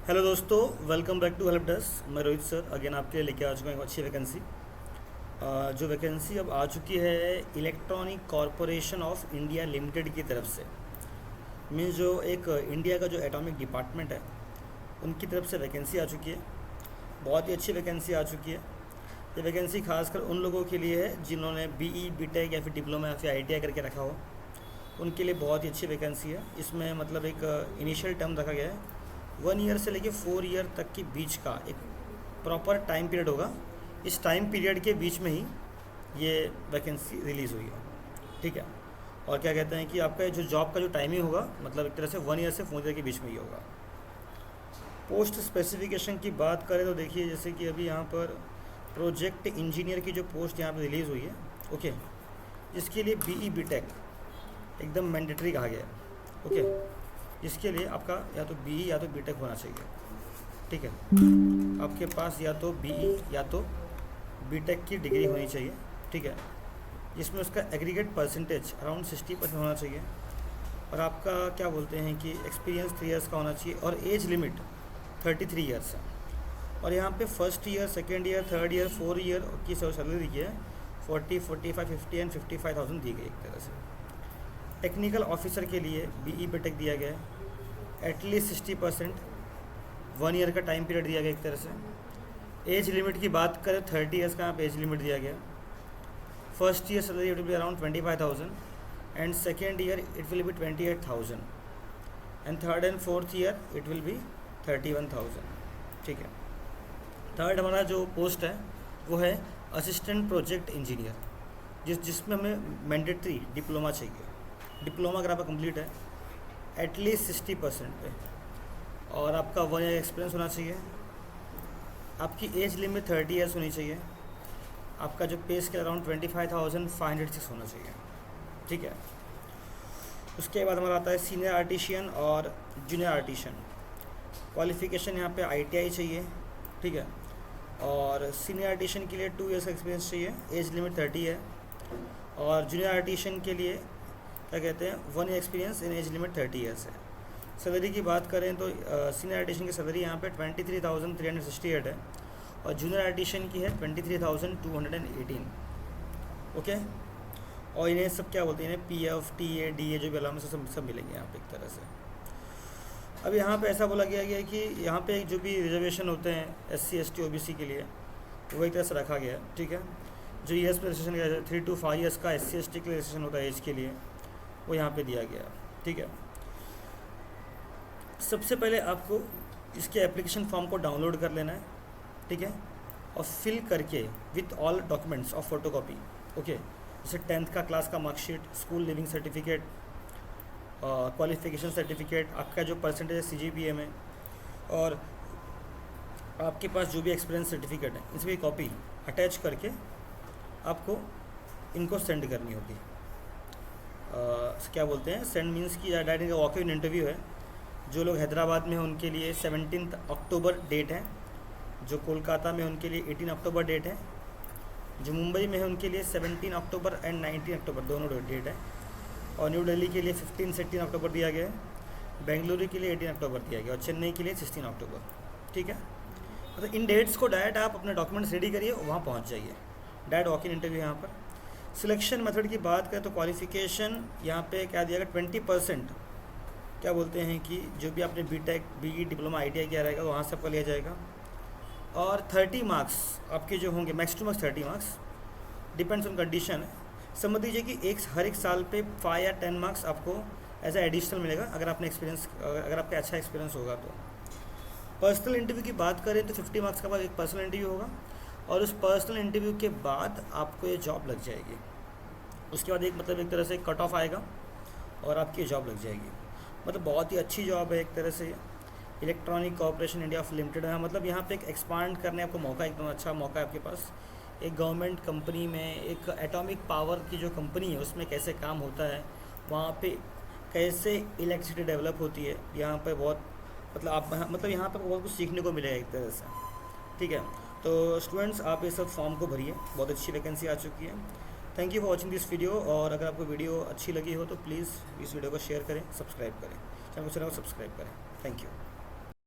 Hello दोस्तों, welcome back to help desk. मैं Rohit sir again आपके लिए लेके आ चुका हूँ एक अच्छी वैकेंसी। जो वैकेंसी अब आ चुकी है electronic corporation of India limited की तरफ से। मीन्स जो एक इंडिया का जो एटॉमिक डिपार्टमेंट है उनकी तरफ से वैकेंसी आ चुकी है। बहुत ही अच्छी वैकेंसी आ चुकी है। ये वैकेंसी खासकर उन लोगों के लिए है जिन्होंने बीई, बीटेक या फिर डिप्लोमा या फिर आईटीआई करके रखा हो, उनके लिए बहुत ही अच्छी वैकेंसी है। इसमें मतलब एक इनिशियल टर्म रखा गया है 1 ईयर से लेके 4 ईयर तक के बीच का एक प्रॉपर टाइम पीरियड होगा। इस टाइम पीरियड के बीच में ही ये वैकेंसी रिलीज़ हुई है, ठीक है। और क्या कहते हैं कि आपका जो जॉब का जो टाइमिंग होगा मतलब एक तरह से 1 ईयर से 4 ईयर के बीच में ही होगा। पोस्ट स्पेसिफिकेशन की बात करें तो देखिए, जैसे कि अभी यहाँ पर प्रोजेक्ट इंजीनियर की जो पोस्ट यहाँ पर रिलीज़ हुई है, ओके, जिसके लिए बीई बीटेक एकदम मैंडेटरी कहा गया है, ओके। इसके लिए आपका या तो बीई या तो बीटेक होना चाहिए, ठीक है। आपके पास या तो बीई या तो बीटेक की डिग्री होनी चाहिए, ठीक है, जिसमें उसका एग्रीगेट परसेंटेज अराउंड 60% होना चाहिए। और आपका क्या बोलते हैं कि एक्सपीरियंस 3 ईयर्स का होना चाहिए और एज लिमिट 33 ईयर्स है। और यहाँ पे first year, second year, third year, 4 year की सैलरी दी है 40, 45, 50 एंड 55,000 दी गई एक तरह से। टेक्निकल ऑफिसर के लिए बीई बीटेक दिया गया है, एटलीस्ट 60%, 1 ईयर का टाइम पीरियड दिया गया एक तरह से। एज लिमिट की बात करें 30 ईयर्स का यहाँ पे एज लिमिट दिया गया। First year salary it will be around 25,000 and second year it will be 28,000 and third and fourth year it will be 31,000, ठीक है। थर्ड हमारा जो पोस्ट है वो है असिस्टेंट प्रोजेक्ट इंजीनियर, जिसमें हमें मैंडेटरी डिप्लोमा चाहिए। डिप्लोमा अगर आपका कंप्लीट है एटलीस्ट 60% पे, और आपका 1 ईयर एक्सपीरियंस होना चाहिए। आपकी एज लिमिट 30 ईयर्स होनी चाहिए। आपका जो पे स्केल अराउंड 25,506 होना चाहिए, ठीक है। उसके बाद हमारा आता है सीनियर आर्टिशियन और जूनियर आर्टिशियन। क्वालिफ़िकेशन यहाँ पे आईटीआई चाहिए, ठीक है। और सीनियर आर्टिशियन के लिए 2 ईयर्स का एक्सपीरियंस चाहिए, एज लिमिट 30 है। और जूनियर आर्टिशियन के लिए क्या कहते हैं 1 year experience in age limit 30 years है। सैलरी की बात करें तो सीनियर आर्टिशियन की सैलरी यहाँ पे 23,368 है और जूनियर आर्टिशियन की है 23,218, ओके। और इन्हें सब क्या बोलते हैं, पीएफ, टीए, डीए जो भी अलाउंस सब मिलेंगे यहाँ पे एक तरह से। अब यहाँ पे ऐसा बोला गया कि यहाँ पे जो भी रिजर्वेशन होते हैं SC, ST, OBC के लिए वो एक तरह से रखा गया है, ठीक है। जो ईयर्स में रजिस्ट्रेशन किया 3 to 5 ईयर्स का SC, ST के लिए रजिस्ट्रेशन होता है एज के लिए, वो यहाँ पे दिया गया, ठीक है। सबसे पहले आपको इसके एप्लीकेशन फॉर्म को डाउनलोड कर लेना है, ठीक है, और फिल करके with all documents of photocopy, okay. जैसे 10th का क्लास का marksheet, school leaving certificate, qualification certificate, आपका जो परसेंटेज है CGPA में, और आपके पास जो भी एक्सपीरियंस सर्टिफिकेट है, इसकी कॉपी अटैच करके आपको इनको सेंड करनी होगी। क्या बोलते हैं, सेंड मीन्स की डायरेक्ट वॉक इन इंटरव्यू है। जो लोग हैदराबाद में हैं उनके लिए 17 अक्टूबर डेट है, जो कोलकाता में उनके लिए 18 अक्टूबर डेट है, जो मुंबई में है उनके लिए 17 अक्टूबर एंड 19 अक्टूबर दोनों डेट है, और न्यू दिल्ली के लिए 15 से 18 अक्टूबर दिया गया है, बेंगलुरु के लिए 18 अक्टूबर दिया गया और चेन्नई के लिए 16 अक्टूबर, ठीक है। मतलब इन डेट्स को डायरेक्ट आप अपने डॉक्यूमेंट्स रेडी करिए, वहाँ पहुँच जाइए। डायरेक्ट वॉक इन इंटरव्यू यहाँ पर। सिलेक्शन मेथड की बात करें तो क्वालिफ़िकेशन यहाँ पे क्या दिया गया 20%, क्या बोलते हैं कि जो भी आपने बीटेक, बीई, डिप्लोमा, आईटीआई किया रहेगा वहाँ से आपको लिया जाएगा। और 30 मार्क्स आपके जो होंगे, max to max 30 marks, depends on condition. समझ लीजिए कि हर एक साल पे 5 या 10 मार्क्स आपको एज ए एडिशनल मिलेगा अगर आपने एक्सपीरियंस, अगर आपका अच्छा एक्सपीरियंस होगा तो। पर्सनल इंटरव्यू की बात करें तो 50 मार्क्स का बाद एक पर्सनल इंटरव्यू होगा और उस पर्सनल इंटरव्यू के बाद आपको ये जॉब लग जाएगी। उसके बाद एक तरह से कट ऑफ आएगा और आपकी जॉब लग जाएगी। मतलब बहुत ही अच्छी जॉब है एक तरह से। Electronic corporation India of limited है, मतलब यहाँ पे एक एक्सपांड करने आपको मौका, एकदम अच्छा मौका है आपके पास। एक गवर्नमेंट कंपनी में, एक एटॉमिक पावर की जो कंपनी है उसमें कैसे काम होता है, वहाँ पे कैसे इलेक्ट्रिसिटी डेवलप होती है, यहाँ पे बहुत मतलब यहाँ पर बहुत कुछ सीखने को मिलेगा एक तरह से, ठीक है। तो स्टूडेंट्स आप ये सब फॉर्म को भरिए, बहुत अच्छी वैकेंसी आ चुकी है। Thank you for watching this video. और अगर आपको वीडियो अच्छी लगी हो तो प्लीज़ इस वीडियो को शेयर करें, सब्सक्राइब करें, चैनल को सब्सक्राइब करें। Thank you.